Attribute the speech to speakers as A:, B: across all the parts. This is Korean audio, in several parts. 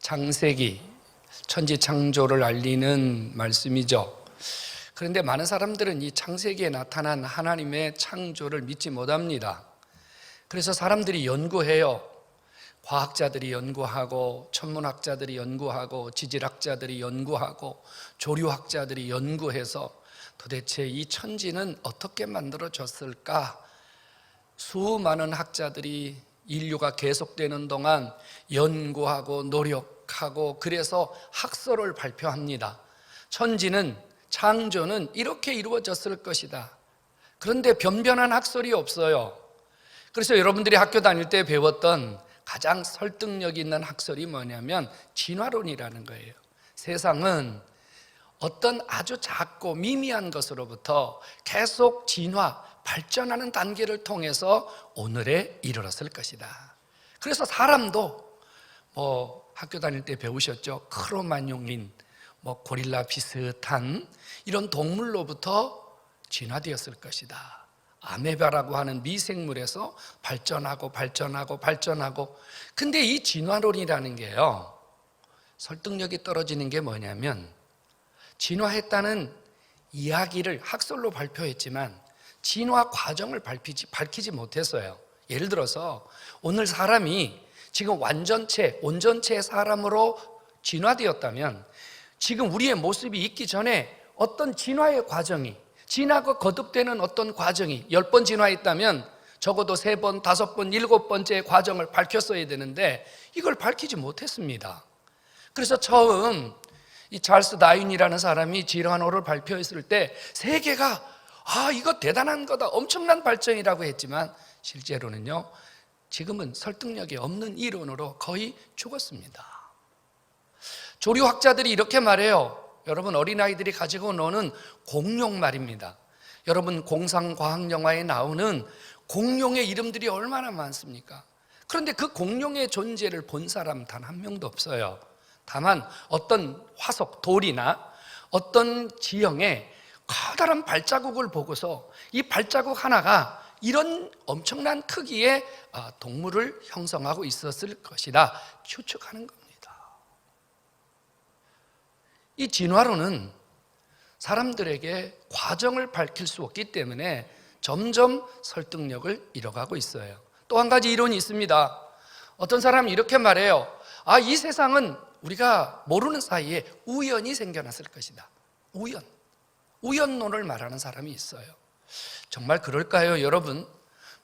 A: 창세기, 천지창조를 알리는 말씀이죠. 그런데 많은 사람들은 이 창세기에 나타난 하나님의 창조를 믿지 못합니다. 그래서 사람들이 연구해요. 과학자들이 연구하고, 천문학자들이 연구하고, 지질학자들이 연구하고, 조류학자들이 연구해서 도대체 이 천지는 어떻게 만들어졌을까? 수많은 학자들이 인류가 계속되는 동안 연구하고 노력하고, 그래서 학설을 발표합니다. 천지는, 창조는 이렇게 이루어졌을 것이다. 그런데 변변한 학설이 없어요. 그래서 여러분들이 학교 다닐 때 배웠던 가장 설득력 있는 학설이 뭐냐면 진화론이라는 거예요. 세상은 어떤 아주 작고 미미한 것으로부터 계속 진화, 발전하는 단계를 통해서 오늘에 이르렀을 것이다. 그래서 사람도 학교 다닐 때 배우셨죠? 크로마뇽린, 고릴라 비슷한 이런 동물로부터 진화되었을 것이다. 아메바라고 하는 미생물에서 발전하고. 근데 이 진화론이라는 게요, 설득력이 떨어지는 게 뭐냐면, 진화했다는 이야기를 학설로 발표했지만 진화 과정을 밝히지 못했어요. 예를 들어서 오늘 사람이 지금 온전체 사람으로 진화되었다면, 지금 우리의 모습이 있기 전에 어떤 진화의 과정이, 진화가 거듭되는 어떤 과정이 10번 진화했다면 적어도 3번, 5번, 7번째 과정을 밝혔어야 되는데 이걸 밝히지 못했습니다. 그래서 처음 이 찰스 다윈이라는 사람이 진화론을 발표했을 때 세계가 이거 대단한 거다, 엄청난 발전이라고 했지만 실제로는요, 지금은 설득력이 없는 이론으로 거의 죽었습니다. 조류학자들이 이렇게 말해요. 여러분, 어린아이들이 가지고 노는 공룡 말입니다. 여러분, 공상과학영화에 나오는 공룡의 이름들이 얼마나 많습니까? 그런데 그 공룡의 존재를 본 사람 단 한 명도 없어요. 다만 어떤 화석, 돌이나 어떤 지형에 커다란 발자국을 보고서 이 발자국 하나가 이런 엄청난 크기의 동물을 형성하고 있었을 것이다 추측하는 겁니다. 이 진화론은 사람들에게 과정을 밝힐 수 없기 때문에 점점 설득력을 잃어가고 있어요. 또 한 가지 이론이 있습니다. 어떤 사람이 이렇게 말해요. 이 세상은 우리가 모르는 사이에 우연히 생겨났을 것이다. 우연론을 말하는 사람이 있어요. 정말 그럴까요, 여러분?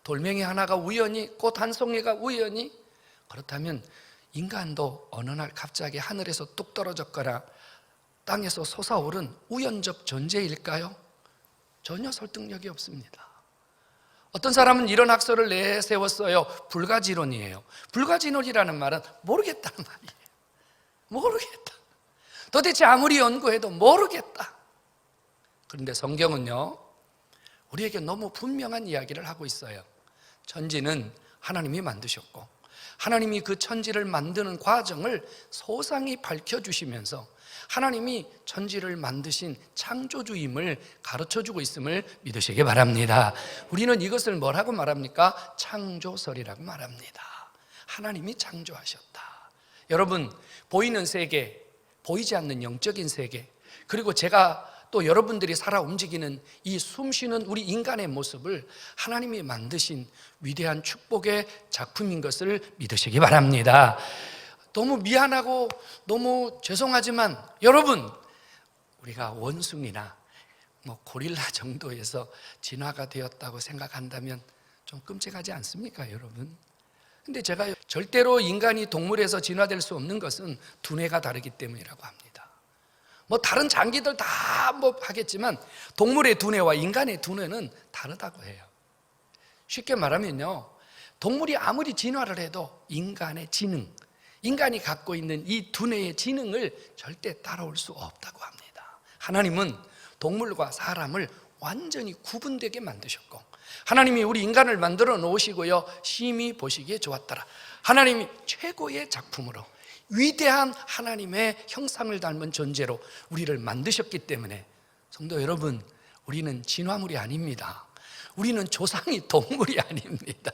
A: 돌멩이 하나가 우연히, 꽃 한 송이가 우연히? 그렇다면 인간도 어느 날 갑자기 하늘에서 뚝 떨어졌거나 땅에서 솟아오른 우연적 존재일까요? 전혀 설득력이 없습니다. 어떤 사람은 이런 학설을 내세웠어요. 불가지론이에요. 불가지론이라는 말은 모르겠다는 말이에요. 모르겠다. 도대체 아무리 연구해도 모르겠다. 그런데 성경은요, 우리에게 너무 분명한 이야기를 하고 있어요. 천지는 하나님이 만드셨고, 하나님이 그 천지를 만드는 과정을 소상히 밝혀주시면서 하나님이 천지를 만드신 창조주임을 가르쳐주고 있음을 믿으시기 바랍니다. 우리는 이것을 뭐라고 말합니까? 창조설이라고 말합니다. 하나님이 창조하셨다. 여러분, 보이는 세계, 보이지 않는 영적인 세계, 그리고 제가 또 여러분들이 살아 움직이는 이 숨쉬는 우리 인간의 모습을 하나님이 만드신 위대한 축복의 작품인 것을 믿으시기 바랍니다. 너무 미안하고 너무 죄송하지만 여러분, 우리가 원숭이나 고릴라 정도에서 진화가 되었다고 생각한다면 좀 끔찍하지 않습니까, 여러분? 근데 제가 절대로 인간이 동물에서 진화될 수 없는 것은 두뇌가 다르기 때문이라고 합니다. 다른 장기들 다 하겠지만 동물의 두뇌와 인간의 두뇌는 다르다고 해요. 쉽게 말하면요, 동물이 아무리 진화를 해도 인간의 지능, 인간이 갖고 있는 이 두뇌의 지능을 절대 따라올 수 없다고 합니다. 하나님은 동물과 사람을 완전히 구분되게 만드셨고, 하나님이 우리 인간을 만들어 놓으시고요, 심히 보시기에 좋았더라. 하나님이 최고의 작품으로 위대한 하나님의 형상을 닮은 존재로 우리를 만드셨기 때문에 성도 여러분, 우리는 진화물이 아닙니다. 우리는 조상이 동물이 아닙니다.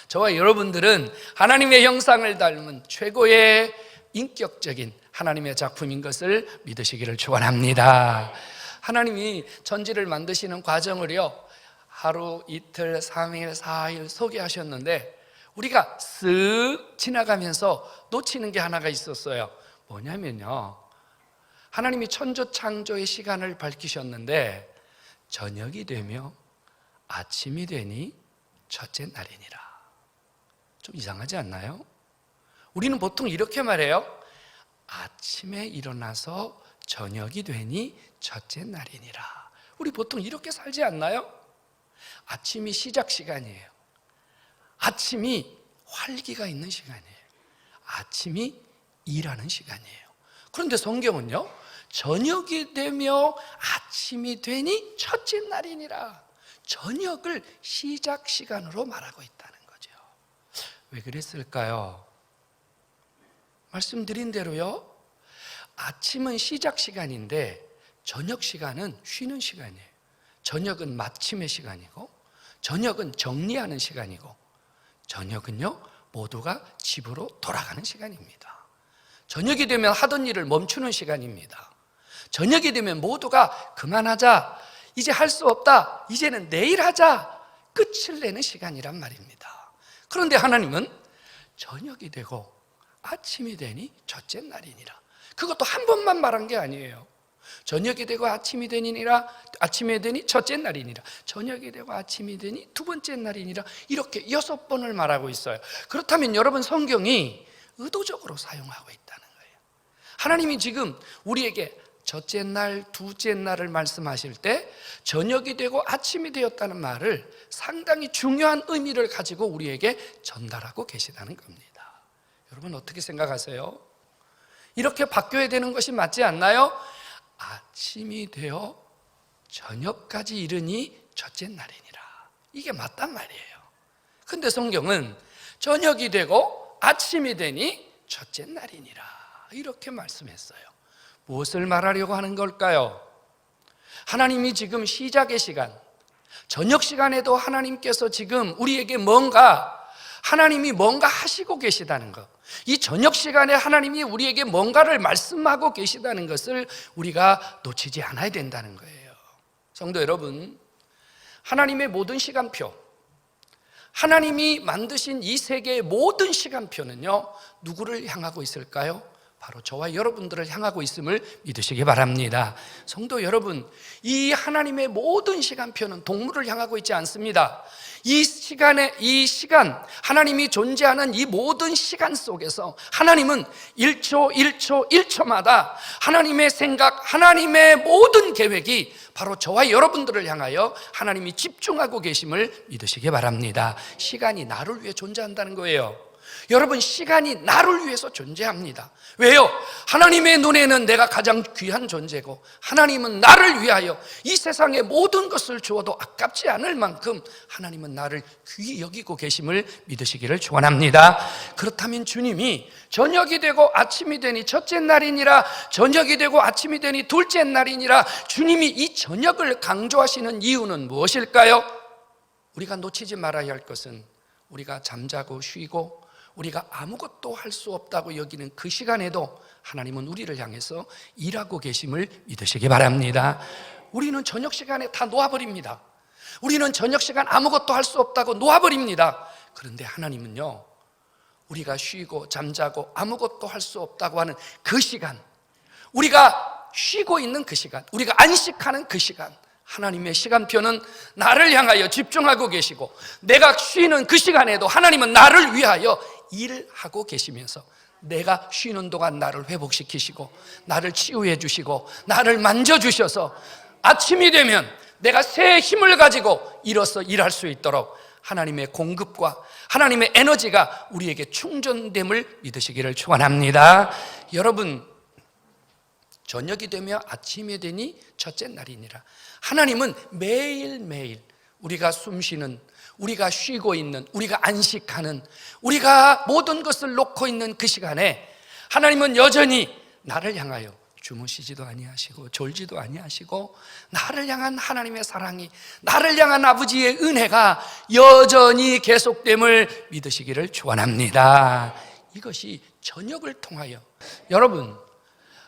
A: 저와 여러분들은 하나님의 형상을 닮은 최고의 인격적인 하나님의 작품인 것을 믿으시기를 축원합니다. 하나님이 천지를 만드시는 과정을요, 하루, 이틀, 3일, 4일 소개하셨는데 우리가 쓱 지나가면서 놓치는 게 하나가 있었어요. 뭐냐면요, 하나님이 천주 창조의 시간을 밝히셨는데 저녁이 되며 아침이 되니 첫째 날이니라. 좀 이상하지 않나요? 우리는 보통 이렇게 말해요. 아침에 일어나서 저녁이 되니 첫째 날이니라. 우리 보통 이렇게 살지 않나요? 아침이 시작 시간이에요. 아침이 활기가 있는 시간이에요. 아침이 일하는 시간이에요. 그런데 성경은요, 저녁이 되며 아침이 되니 첫째 날이니라. 저녁을 시작 시간으로 말하고 있다는 거죠. 왜 그랬을까요? 말씀드린 대로요, 아침은 시작 시간인데 저녁 시간은 쉬는 시간이에요. 저녁은 마침의 시간이고, 저녁은 정리하는 시간이고, 저녁은요 모두가 집으로 돌아가는 시간입니다. 저녁이 되면 하던 일을 멈추는 시간입니다. 저녁이 되면 모두가 그만하자, 이제 할 수 없다, 이제는 내일 하자, 끝을 내는 시간이란 말입니다. 그런데 하나님은 저녁이 되고 아침이 되니 첫째 날이니라. 그것도 한 번만 말한 게 아니에요. 저녁이 되고 아침이 되니라, 아침이 되니 첫째 날이니라, 저녁이 되고 아침이 되니 두 번째 날이니라, 이렇게 6번을 말하고 있어요. 그렇다면 여러분, 성경이 의도적으로 사용하고 있다는 거예요. 하나님이 지금 우리에게 첫째 날, 두째 날을 말씀하실 때 저녁이 되고 아침이 되었다는 말을 상당히 중요한 의미를 가지고 우리에게 전달하고 계시다는 겁니다. 여러분 어떻게 생각하세요? 이렇게 바뀌어야 되는 것이 맞지 않나요? 아침이 되어 저녁까지 이르니 첫째 날이니라. 이게 맞단 말이에요. 근데 성경은 저녁이 되고 아침이 되니 첫째 날이니라 이렇게 말씀했어요. 무엇을 말하려고 하는 걸까요? 하나님이 지금 시작의 시간, 저녁 시간에도 하나님께서 지금 우리에게 하나님이 뭔가 하시고 계시다는 것, 이 저녁 시간에 하나님이 우리에게 뭔가를 말씀하고 계시다는 것을 우리가 놓치지 않아야 된다는 거예요. 성도 여러분, 하나님의 모든 시간표, 하나님이 만드신 이 세계의 모든 시간표는요, 누구를 향하고 있을까요? 바로 저와 여러분들을 향하고 있음을 믿으시기 바랍니다. 성도 여러분, 이 하나님의 모든 시간표는 동물을 향하고 있지 않습니다. 이 시간, 하나님이 존재하는 이 모든 시간 속에서 하나님은 1초, 1초, 1초마다 하나님의 생각, 하나님의 모든 계획이 바로 저와 여러분들을 향하여 하나님이 집중하고 계심을 믿으시기 바랍니다. 시간이 나를 위해 존재한다는 거예요. 여러분, 시간이 나를 위해서 존재합니다. 왜요? 하나님의 눈에는 내가 가장 귀한 존재고 하나님은 나를 위하여 이 세상의 모든 것을 주어도 아깝지 않을 만큼 하나님은 나를 귀히 여기고 계심을 믿으시기를 축원합니다. 그렇다면 주님이 저녁이 되고 아침이 되니 첫째 날이니라, 저녁이 되고 아침이 되니 둘째 날이니라, 주님이 이 저녁을 강조하시는 이유는 무엇일까요? 우리가 놓치지 말아야 할 것은 우리가 잠자고 쉬고 우리가 아무것도 할 수 없다고 여기는 그 시간에도 하나님은 우리를 향해서 일하고 계심을 믿으시기 바랍니다. 우리는 저녁 시간에 다 놓아버립니다. 우리는 저녁 시간 아무것도 할 수 없다고 놓아버립니다. 그런데 하나님은요, 우리가 쉬고 잠자고 아무것도 할 수 없다고 하는 그 시간, 우리가 쉬고 있는 그 시간, 우리가 안식하는 그 시간, 하나님의 시간표는 나를 향하여 집중하고 계시고, 내가 쉬는 그 시간에도 하나님은 나를 위하여 일하고 계시면서 내가 쉬는 동안 나를 회복시키시고 나를 치유해 주시고 나를 만져주셔서 아침이 되면 내가 새 힘을 가지고 일어서 일할 수 있도록 하나님의 공급과 하나님의 에너지가 우리에게 충전됨을 믿으시기를 축원합니다. 여러분, 저녁이 되며 아침이 되니 첫째 날이니라. 하나님은 매일매일 우리가 숨쉬는, 우리가 쉬고 있는, 우리가 안식하는, 우리가 모든 것을 놓고 있는 그 시간에 하나님은 여전히 나를 향하여 주무시지도 아니하시고 졸지도 아니하시고 나를 향한 하나님의 사랑이, 나를 향한 아버지의 은혜가 여전히 계속됨을 믿으시기를 축원합니다. 이것이 저녁을 통하여. 여러분,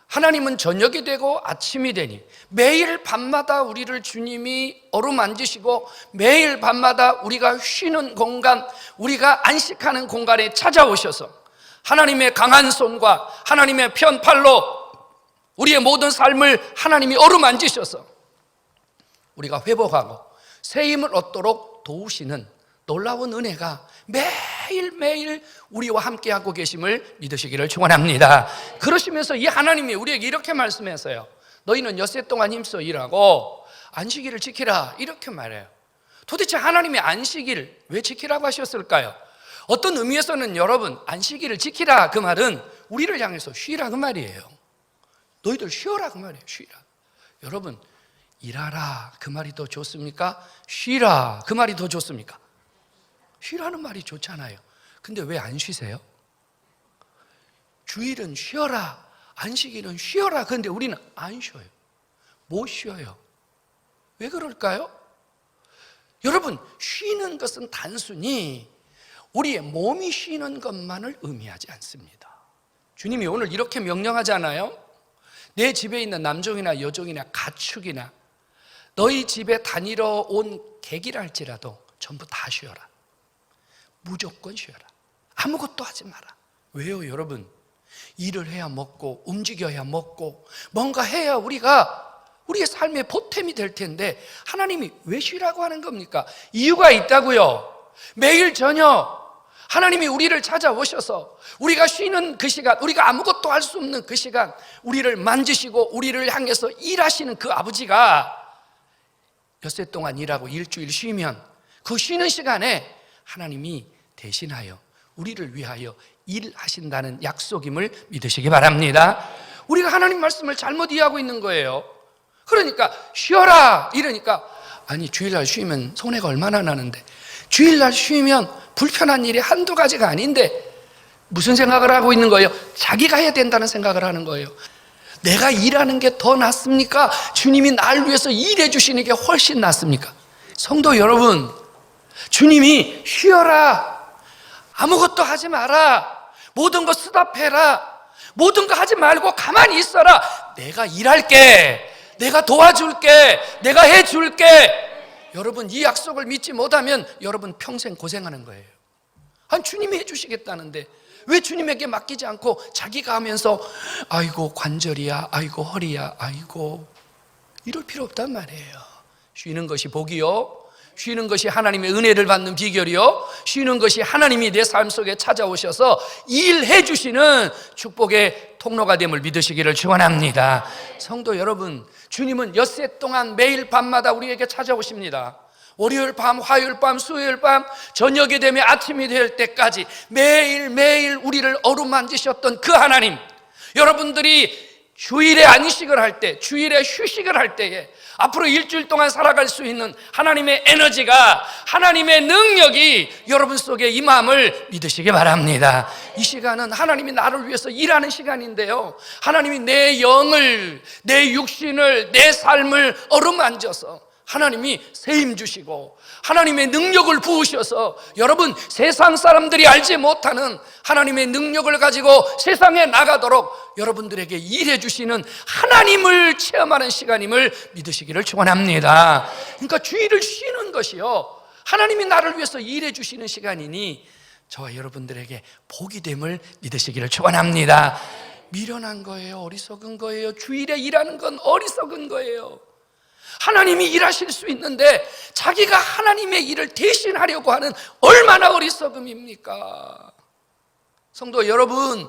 A: 하나님은 저녁이 되고 아침이 되니 매일 밤마다 우리를 주님이 어루만지시고 매일 밤마다 우리가 쉬는 공간, 우리가 안식하는 공간에 찾아오셔서 하나님의 강한 손과 하나님의 편팔로 우리의 모든 삶을 하나님이 어루만지셔서 우리가 회복하고 새 힘을 얻도록 도우시는 놀라운 은혜가 매일매일 우리와 함께하고 계심을 믿으시기를 축원합니다. 그러시면서 이 하나님이 우리에게 이렇게 말씀했어요. 너희는 엿새 동안 힘써 일하고 안식일을 지키라, 이렇게 말해요. 도대체 하나님이 안식일 왜 지키라고 하셨을까요? 어떤 의미에서는 여러분, 안식일을 지키라 그 말은 우리를 향해서 쉬라 그 말이에요. 너희들 쉬어라 그 말이에요. 쉬라. 여러분, 일하라 그 말이 더 좋습니까? 쉬라 그 말이 더 좋습니까? 쉬라는 말이 좋잖아요. 근데 왜 안 쉬세요? 주일은 쉬어라, 안식일은 쉬어라. 그런데 우리는 안 쉬어요. 못 쉬어요. 왜 그럴까요? 여러분, 쉬는 것은 단순히 우리의 몸이 쉬는 것만을 의미하지 않습니다. 주님이 오늘 이렇게 명령하잖아요. 내 집에 있는 남종이나 여종이나 가축이나 너희 집에 다니러 온 객이라 할지라도 전부 다 쉬어라. 무조건 쉬어라. 아무것도 하지 마라. 왜요, 여러분? 일을 해야 먹고 움직여야 먹고 뭔가 해야 우리의 삶의 보탬이 될 텐데 하나님이 왜 쉬라고 하는 겁니까? 이유가 있다고요. 매일 저녁 하나님이 우리를 찾아오셔서 우리가 쉬는 그 시간, 우리가 아무것도 할 수 없는 그 시간, 우리를 만지시고 우리를 향해서 일하시는 그 아버지가 엿새 동안 일하고 일주일 쉬면 그 쉬는 시간에 하나님이 대신하여 우리를 위하여 일하신다는 약속임을 믿으시기 바랍니다. 우리가 하나님 말씀을 잘못 이해하고 있는 거예요. 그러니까 쉬어라 이러니까, 아니 주일날 쉬면 손해가 얼마나 나는데, 주일날 쉬면 불편한 일이 한두 가지가 아닌데 무슨 생각을 하고 있는 거예요? 자기가 해야 된다는 생각을 하는 거예요. 내가 일하는 게 더 낫습니까? 주님이 날 위해서 일해 주시는 게 훨씬 낫습니까? 성도 여러분, 주님이 쉬어라, 아무것도 하지 마라, 모든 거 스탑해라, 모든 거 하지 말고 가만히 있어라, 내가 일할게, 내가 도와줄게, 내가 해줄게. 여러분, 이 약속을 믿지 못하면 여러분 평생 고생하는 거예요. 아니, 주님이 해주시겠다는데 왜 주님에게 맡기지 않고 자기가 하면서 아이고 관절이야, 아이고 허리야, 아이고, 이럴 필요 없단 말이에요. 쉬는 것이 복이요, 쉬는 것이 하나님의 은혜를 받는 비결이요, 쉬는 것이 하나님이 내 삶 속에 찾아오셔서 일해 주시는 축복의 통로가 됨을 믿으시기를 축원합니다. 성도 여러분, 주님은 엿새 동안 매일 밤마다 우리에게 찾아오십니다. 월요일 밤, 화요일 밤, 수요일 밤, 저녁이 되면 아침이 될 때까지 매일매일 우리를 어루만지셨던 그 하나님, 여러분들이 주일에 안식을 할 때, 주일에 휴식을 할 때에 앞으로 일주일 동안 살아갈 수 있는 하나님의 에너지가, 하나님의 능력이 여러분 속에 임함을 믿으시기 바랍니다. 이 시간은 하나님이 나를 위해서 일하는 시간인데요, 하나님이 내 영을, 내 육신을, 내 삶을 어루만져서 하나님이 세임 주시고 하나님의 능력을 부으셔서 여러분 세상 사람들이 알지 못하는 하나님의 능력을 가지고 세상에 나가도록 여러분들에게 일해 주시는 하나님을 체험하는 시간임을 믿으시기를 축원합니다. 그러니까 주일을 쉬는 것이요, 하나님이 나를 위해서 일해 주시는 시간이니 저와 여러분들에게 복이 됨을 믿으시기를 축원합니다. 미련한 거예요? 어리석은 거예요? 주일에 일하는 건 어리석은 거예요. 하나님이 일하실 수 있는데 자기가 하나님의 일을 대신하려고 하는 얼마나 어리석음입니까? 성도 여러분,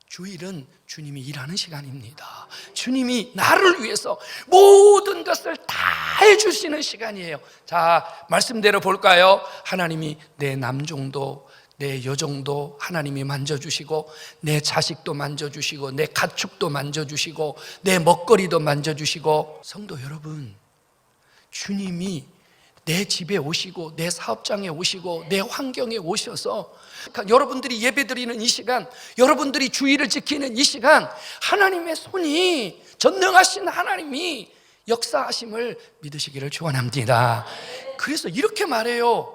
A: 주일은 주님이 일하는 시간입니다. 주님이 나를 위해서 모든 것을 다 해주시는 시간이에요. 자, 말씀대로 볼까요? 하나님이 내 남종도 내 여종도 하나님이 만져주시고, 내 자식도 만져주시고, 내 가축도 만져주시고, 내 먹거리도 만져주시고. 성도 여러분, 주님이 내 집에 오시고 내 사업장에 오시고 내 환경에 오셔서, 그러니까 여러분들이 예배드리는 이 시간, 여러분들이 주일을 지키는 이 시간, 하나님의 손이, 전능하신 하나님이 역사하심을 믿으시기를 축원합니다. 그래서 이렇게 말해요.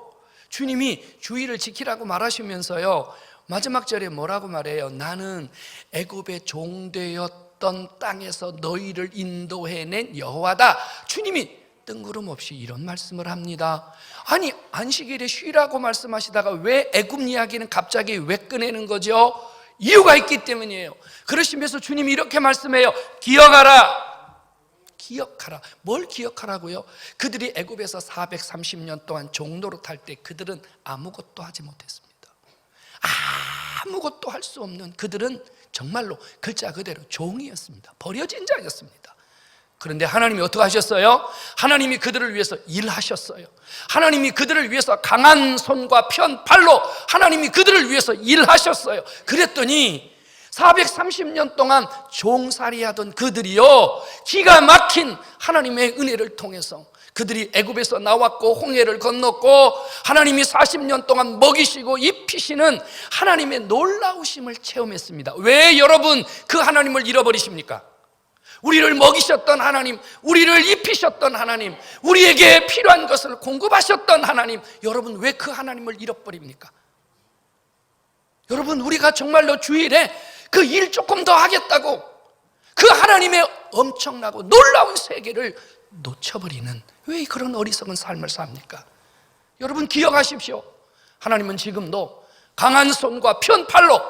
A: 주님이 주일을 지키라고 말하시면서요, 마지막 절에 뭐라고 말해요? 나는 애굽의 종되었던 땅에서 너희를 인도해낸 여호와다. 주님이 뜬구름없이 이런 말씀을 합니다. 아니, 안식일에 쉬라고 말씀하시다가 왜 애굽 이야기는 갑자기 왜 꺼내는 거죠? 이유가 있기 때문이에요. 그러시면서 주님이 이렇게 말씀해요. 기억하라. 기억하라. 뭘 기억하라고요? 그들이 애굽에서 430년 동안 종노릇할 때 그들은 아무것도 하지 못했습니다. 아무것도 할 수 없는 그들은 정말로 글자 그대로 종이었습니다. 버려진 자였습니다. 그런데 하나님이 어떻게 하셨어요? 하나님이 그들을 위해서 일하셨어요. 하나님이 그들을 위해서 강한 손과 편 팔로 하나님이 그들을 위해서 일하셨어요. 그랬더니 430년 동안 종살이하던 그들이요, 기가 막힌 하나님의 은혜를 통해서 그들이 애굽에서 나왔고 홍해를 건넜고 하나님이 40년 동안 먹이시고 입히시는 하나님의 놀라우심을 체험했습니다. 왜 여러분 그 하나님을 잃어버리십니까? 우리를 먹이셨던 하나님, 우리를 입히셨던 하나님, 우리에게 필요한 것을 공급하셨던 하나님, 여러분 왜 그 하나님을 잃어버립니까? 여러분, 우리가 정말로 주일에 그 일 조금 더 하겠다고 그 하나님의 엄청나고 놀라운 세계를 놓쳐버리는 왜 그런 어리석은 삶을 삽니까? 여러분 기억하십시오. 하나님은 지금도 강한 손과 편팔로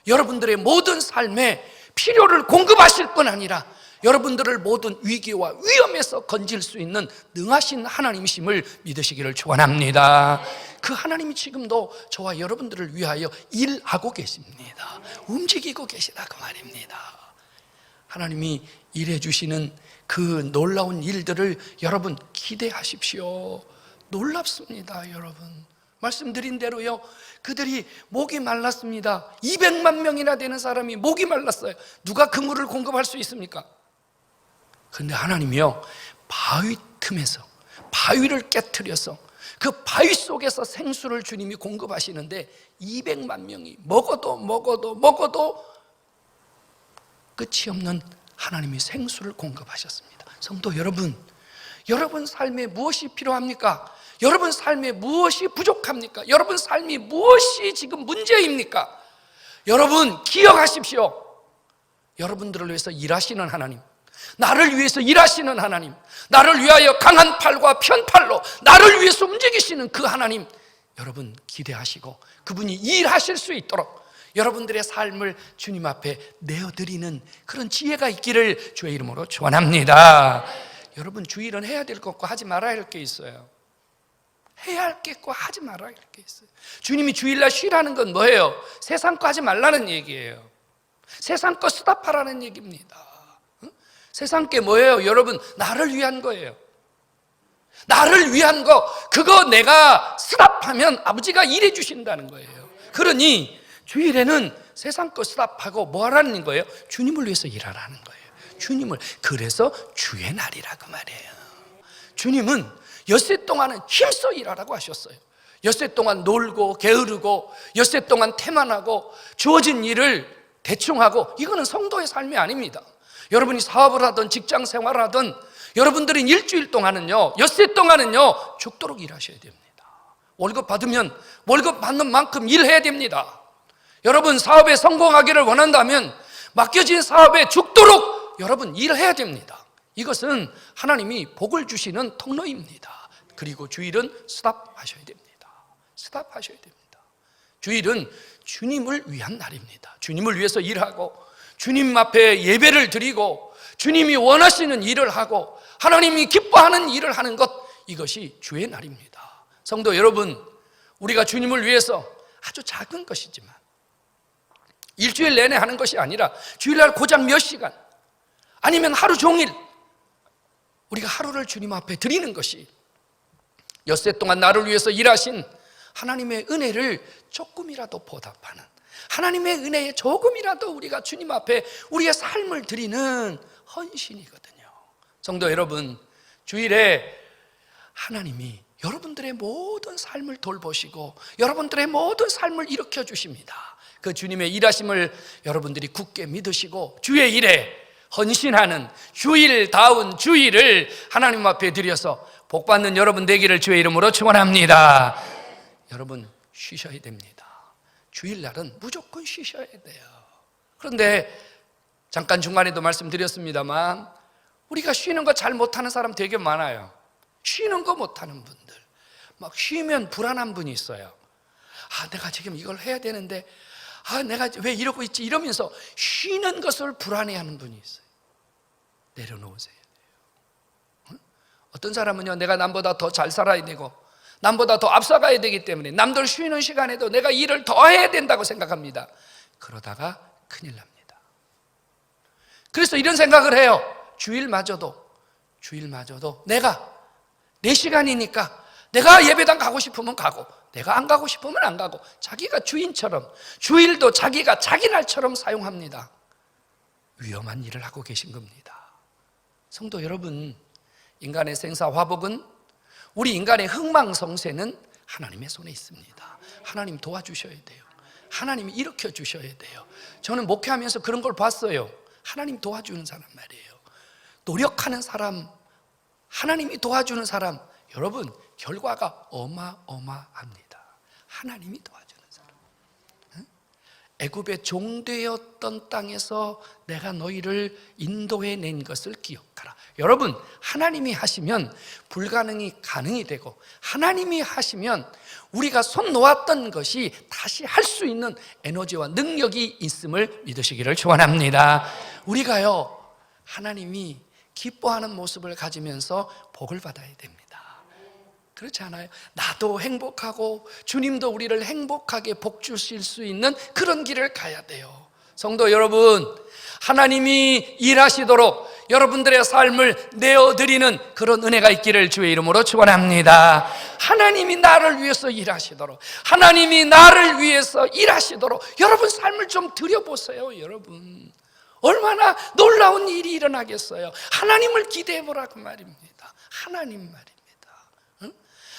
A: 여러분들의 모든 삶에 필요를 공급하실 뿐 아니라 여러분들을 모든 위기와 위험에서 건질 수 있는 능하신 하나님이심을 믿으시기를 축원합니다. 그 하나님이 지금도 저와 여러분들을 위하여 일하고 계십니다. 움직이고 계시다 그 말입니다. 하나님이 일해 주시는 그 놀라운 일들을 여러분 기대하십시오. 놀랍습니다. 여러분 말씀드린 대로요, 그들이 목이 말랐습니다. 200만 명이나 되는 사람이 목이 말랐어요. 누가 그 물을 공급할 수 있습니까? 그런데 하나님이요, 바위 틈에서 바위를 깨트려서 그 바위 속에서 생수를 주님이 공급하시는데 200만 명이 먹어도 끝이 없는 하나님이 생수를 공급하셨습니다. 성도 여러분, 여러분 삶에 무엇이 필요합니까? 여러분 삶에 무엇이 부족합니까? 여러분 삶이 무엇이 지금 문제입니까? 여러분 기억하십시오. 여러분들을 위해서 일하시는 하나님, 나를 위해서 일하시는 하나님, 나를 위하여 강한 팔과 편팔로 나를 위해서 움직이시는 그 하나님, 여러분 기대하시고 그분이 일하실 수 있도록 여러분들의 삶을 주님 앞에 내어드리는 그런 지혜가 있기를 주의 이름으로 축원합니다. 여러분 주일은 해야 될 것과 하지 말아야 할 게 있어요. 해야 할 게 있고 하지 말아야 할 게 있어요. 주님이 주일날 쉬라는 건 뭐예요? 세상 거 하지 말라는 얘기예요. 세상 거 스탑하라는 얘기입니다. 세상 게 뭐예요? 여러분 나를 위한 거예요. 나를 위한 거, 그거 내가 스탑하면 아버지가 일해 주신다는 거예요. 그러니 주일에는 세상 거 스탑하고 뭐 하라는 거예요? 주님을 위해서 일하라는 거예요. 주님을, 그래서 주의 날이라고 말해요. 주님은 엿새 동안은 힘써 일하라고 하셨어요. 엿새 동안 놀고 게으르고 엿새 동안 태만하고 주어진 일을 대충 하고, 이거는 성도의 삶이 아닙니다. 여러분이 사업을 하든 직장 생활을 하든 여러분들은 일주일 동안은요, 엿새 동안은요 죽도록 일하셔야 됩니다. 월급 받으면 월급 받는 만큼 일해야 됩니다. 여러분 사업에 성공하기를 원한다면 맡겨진 사업에 죽도록 여러분 일해야 됩니다. 이것은 하나님이 복을 주시는 통로입니다. 그리고 주일은 스탑하셔야 됩니다. 스탑하셔야 됩니다. 주일은 주님을 위한 날입니다. 주님을 위해서 일하고 주님 앞에 예배를 드리고 주님이 원하시는 일을 하고 하나님이 기뻐하는 일을 하는 것, 이것이 주의 날입니다. 성도 여러분, 우리가 주님을 위해서 아주 작은 것이지만 일주일 내내 하는 것이 아니라 주일날 고작 몇 시간 아니면 하루 종일 우리가 하루를 주님 앞에 드리는 것이 엿새 동안 나를 위해서 일하신 하나님의 은혜를 조금이라도 보답하는, 하나님의 은혜에 조금이라도 우리가 주님 앞에 우리의 삶을 드리는 헌신이거든요. 성도 여러분, 주일에 하나님이 여러분들의 모든 삶을 돌보시고 여러분들의 모든 삶을 일으켜 주십니다. 그 주님의 일하심을 여러분들이 굳게 믿으시고 주의 일에 헌신하는 주일다운 주일을 하나님 앞에 드려서 복받는 여러분 되기를 주의 이름으로 축원합니다. 여러분 쉬셔야 됩니다. 주일날은 무조건 쉬셔야 돼요. 그런데 잠깐 중간에도 말씀드렸습니다만 우리가 쉬는 거 잘 못하는 사람 되게 많아요. 쉬는 거 못하는 분들, 막 쉬면 불안한 분이 있어요. 내가 지금 이걸 해야 되는데 내가 왜 이러고 있지 이러면서 쉬는 것을 불안해하는 분이 있어요. 내려놓으세요. 어떤 사람은요, 내가 남보다 더 잘 살아야 되고 남보다 더 앞서가야 되기 때문에 남들 쉬는 시간에도 내가 일을 더 해야 된다고 생각합니다. 그러다가 큰일 납니다. 그래서 이런 생각을 해요. 주일마저도 내가 내 시간이니까 내가 예배당 가고 싶으면 가고 내가 안 가고 싶으면 안 가고, 자기가 주인처럼 주일도 자기가 자기 날처럼 사용합니다. 위험한 일을 하고 계신 겁니다. 성도 여러분, 인간의 생사화복은, 우리 인간의 흥망성쇠는 하나님의 손에 있습니다. 하나님 도와주셔야 돼요. 하나님이 일으켜 주셔야 돼요. 저는 목회하면서 그런 걸 봤어요. 하나님 도와주는 사람 말이에요. 노력하는 사람, 하나님이 도와주는 사람, 여러분 결과가 어마어마합니다. 하나님이 도와주는 사람. 애굽의 종되었던 땅에서 내가 너희를 인도해 낸 것을 기억하라. 여러분, 하나님이 하시면 불가능이 가능이 되고, 하나님이 하시면 우리가 손 놓았던 것이 다시 할 수 있는 에너지와 능력이 있음을 믿으시기를 축원합니다. 우리가요, 하나님이 기뻐하는 모습을 가지면서 복을 받아야 됩니다. 그렇지 않아요? 나도 행복하고 주님도 우리를 행복하게 복 주실 수 있는 그런 길을 가야 돼요. 성도 여러분, 하나님이 일하시도록 여러분들의 삶을 내어드리는 그런 은혜가 있기를 주의 이름으로 축원합니다. 하나님이 나를 위해서 일하시도록, 하나님이 나를 위해서 일하시도록 여러분 삶을 좀 드려보세요. 여러분, 얼마나 놀라운 일이 일어나겠어요. 하나님을 기대해 보라고 말입니다. 하나님 말입니다.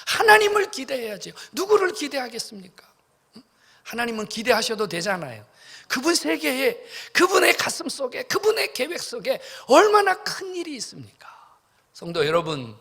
A: 하나님을 기대해야죠. 누구를 기대하겠습니까? 하나님은 기대하셔도 되잖아요. 그분 세계에, 그분의 가슴 속에, 그분의 계획 속에 얼마나 큰 일이 있습니까? 성도 여러분,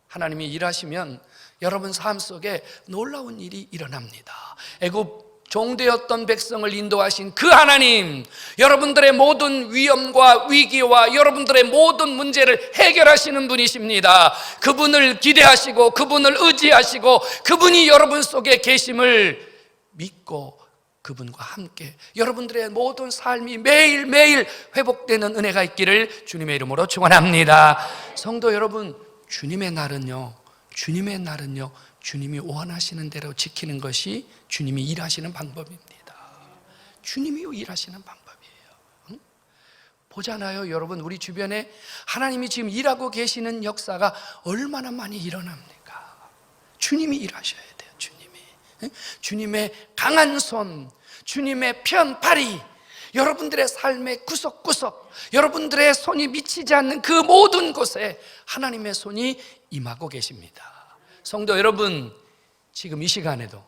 A: 하나님이 일하시면 여러분 삶 속에 놀라운 일이 일어납니다. 애굽 종되었던 백성을 인도하신 그 하나님, 여러분들의 모든 위험과 위기와 여러분들의 모든 문제를 해결하시는 분이십니다. 그분을 기대하시고 그분을 의지하시고 그분이 여러분 속에 계심을 믿고 그분과 함께 여러분들의 모든 삶이 매일매일 회복되는 은혜가 있기를 주님의 이름으로 축원합니다. 성도 여러분, 주님의 날은요, 주님이 원하시는 대로 지키는 것이 주님이 일하시는 방법입니다. 주님이 일하시는 방법이에요. 보잖아요, 여러분, 우리 주변에 하나님이 지금 일하고 계시는 역사가 얼마나 많이 일어납니까? 주님이 일하셔야 돼요. 주님의 강한 손, 주님의 편팔이 여러분들의 삶의 구석구석, 여러분들의 손이 미치지 않는 그 모든 곳에 하나님의 손이 임하고 계십니다. 성도 여러분, 지금 이 시간에도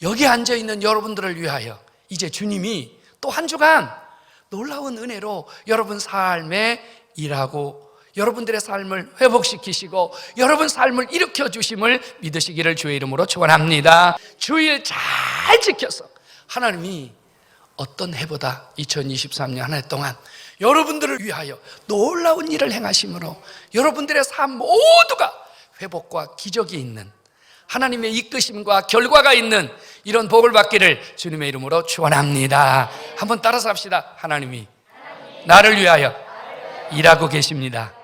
A: 여기 앉아있는 여러분들을 위하여 이제 주님이 또 한 주간 놀라운 은혜로 여러분 삶에 일하고 여러분들의 삶을 회복시키시고 여러분 삶을 일으켜 주심을 믿으시기를 주의 이름으로 축원합니다. 주일 잘 지켜서 하나님이 어떤 해보다 2023년 한 해 동안 여러분들을 위하여 놀라운 일을 행하심으로 여러분들의 삶 모두가 회복과 기적이 있는, 하나님의 이끄심과 결과가 있는 이런 복을 받기를 주님의 이름으로 축원합니다. 한번 따라서 합시다. 하나님이 나를 위하여 일하고 계십니다.